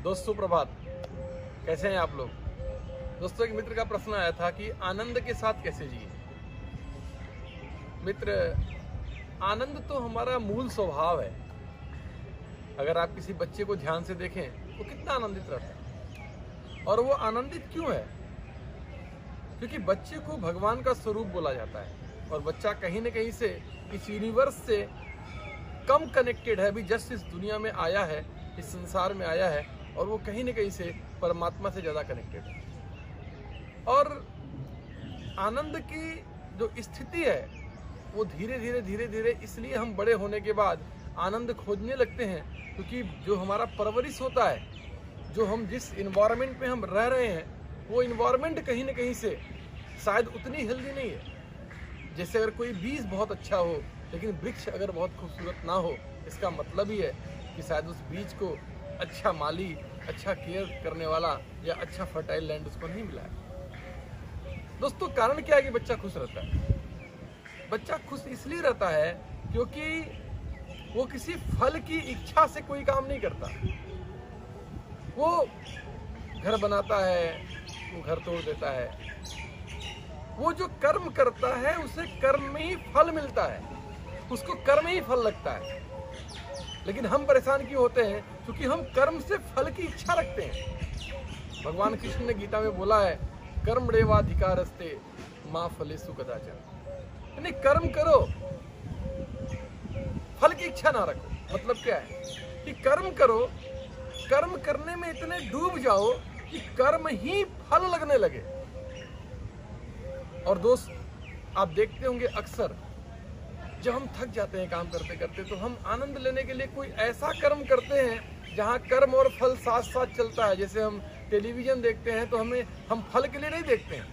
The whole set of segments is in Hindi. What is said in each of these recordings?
दोस्तों प्रभात, कैसे हैं आप लोग। दोस्तों एक मित्र का प्रश्न आया था कि आनंद के साथ कैसे जिए। मित्र, आनंद तो हमारा मूल स्वभाव है। अगर आप किसी बच्चे को ध्यान से देखें वो कितना आनंदित रहता है। और वो आनंदित क्यों है? क्योंकि बच्चे को भगवान का स्वरूप बोला जाता है और बच्चा कहीं न कहीं से इस यूनिवर्स से कम कनेक्टेड है। अभी जस्ट इस दुनिया में आया है, इस संसार में आया है और वो कहीं न कहीं से परमात्मा से ज़्यादा कनेक्टेड है। और आनंद की जो स्थिति है वो धीरे धीरे इसलिए हम बड़े होने के बाद आनंद खोजने लगते हैं, क्योंकि जो हमारा परवरिश होता है, जो हम जिस इन्वायरमेंट में हम रह रहे हैं, वो इन्वायरमेंट कहीं न कहीं से शायद उतनी हेल्दी नहीं है। जैसे अगर कोई बीज बहुत अच्छा हो लेकिन वृक्ष अगर बहुत खूबसूरत ना हो, इसका मतलब ही है कि शायद उस बीज को अच्छा माली, अच्छा केयर करने वाला या अच्छा फर्टाइल लैंड उसको नहीं मिला है। दोस्तों कारण क्या है कि बच्चा खुश रहता है? बच्चा खुश इसलिए रहता है क्योंकि वो किसी फल की इच्छा से कोई काम नहीं करता। वो घर बनाता है, वो घर तोड़ देता है। वो जो कर्म करता है उसे कर्म में ही फल मिलता है, उसको कर्म ही फल लगता है। लेकिन हम परेशान क्यों होते हैं? क्योंकि हम कर्म से फल की इच्छा रखते हैं। भगवान कृष्ण ने गीता में बोला है, कर्मण्येवाधिकारस्ते मा फलेषु कदाचन। यानी कर्म करो, फल की इच्छा ना रखो। मतलब क्या है कि कर्म करो, कर्म करने में इतने डूब जाओ कि कर्म ही फल लगने लगे। और दोस्त आप देखते होंगे अक्सर जब हम थक जाते हैं काम करते करते, तो हम आनंद लेने के लिए कोई ऐसा कर्म करते हैं जहां कर्म और फल साथ साथ चलता है। जैसे हम टेलीविजन देखते हैं तो हम फल के लिए नहीं देखते हैं,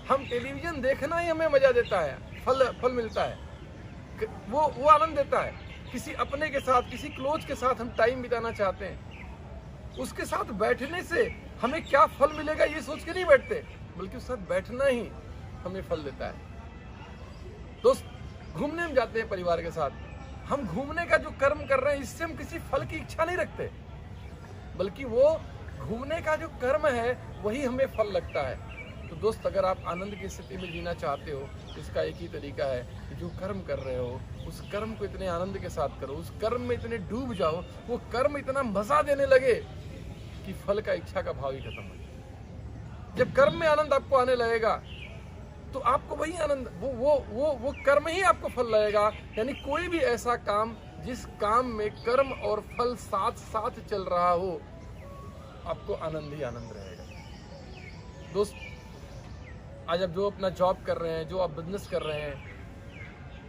हम टेलीविजन देखना ही हमें मजा देता है, फल मिलता है, वो आनंद देता है। किसी अपने के साथ, किसी क्लोज के साथ हम टाइम बिताना चाहते हैं, उसके साथ बैठने से हमें क्या फल मिलेगा ये सोच के नहीं बैठते, बल्कि उसके साथ बैठना ही हमें फल देता है। दोस्त घूमने में जाते हैं परिवार के साथ, हम घूमने का जो कर्म कर रहे हैं इससे हम किसी फल की इच्छा नहीं रखते, बल्कि वो घूमने का जो कर्म है वही हमें फल लगता है। तो दोस्त अगर आप आनंद की स्थिति में जीना चाहते हो, इसका एक ही तरीका है कि जो कर्म कर रहे हो उस कर्म को इतने आनंद के साथ करो, उस कर्म में इतने डूब जाओ, वो कर्म इतना मजा देने लगे कि फल का इच्छा का भाव ही खत्म हो जाए। जब कर्म में आनंद आपको आने लगेगा तो आपको वही आनंद, वो कर्म ही आपको फल लगेगा। यानी कोई भी ऐसा काम जिस काम में कर्म और फल साथ साथ चल रहा हो, आपको आनंद ही आनंद रहेगा। दोस्त आज आप जो अपना जॉब कर रहे हैं, जो आप बिजनेस कर रहे हैं,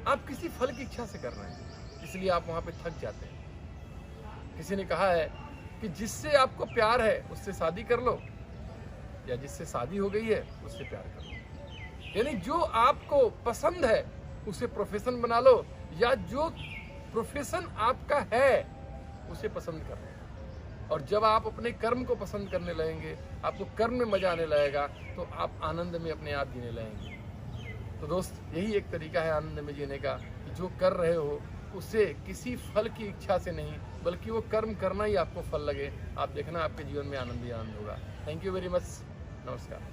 आप किसी फल की इच्छा से कर रहे हैं, इसलिए आप वहां पे थक जाते हैं। किसी ने कहा है कि जिससे आपको प्यार है उससे शादी कर लो, या जिससे शादी हो गई है उससे प्यार कर लो। यानी जो आपको पसंद है उसे प्रोफेशन बना लो, या जो प्रोफेशन आपका है उसे पसंद कर लो। और जब आप अपने कर्म को पसंद करने लगेंगे, आपको कर्म में मजा आने लगेगा, तो आप आनंद में अपने आप जीने लगेंगे। तो दोस्त यही एक तरीका है आनंद में जीने का, कि जो कर रहे हो उसे किसी फल की इच्छा से नहीं, बल्कि वो कर्म करना ही आपको फल लगे। आप देखना आपके जीवन में आनंद ही आनंद होगा। Thank you very much. नमस्कार।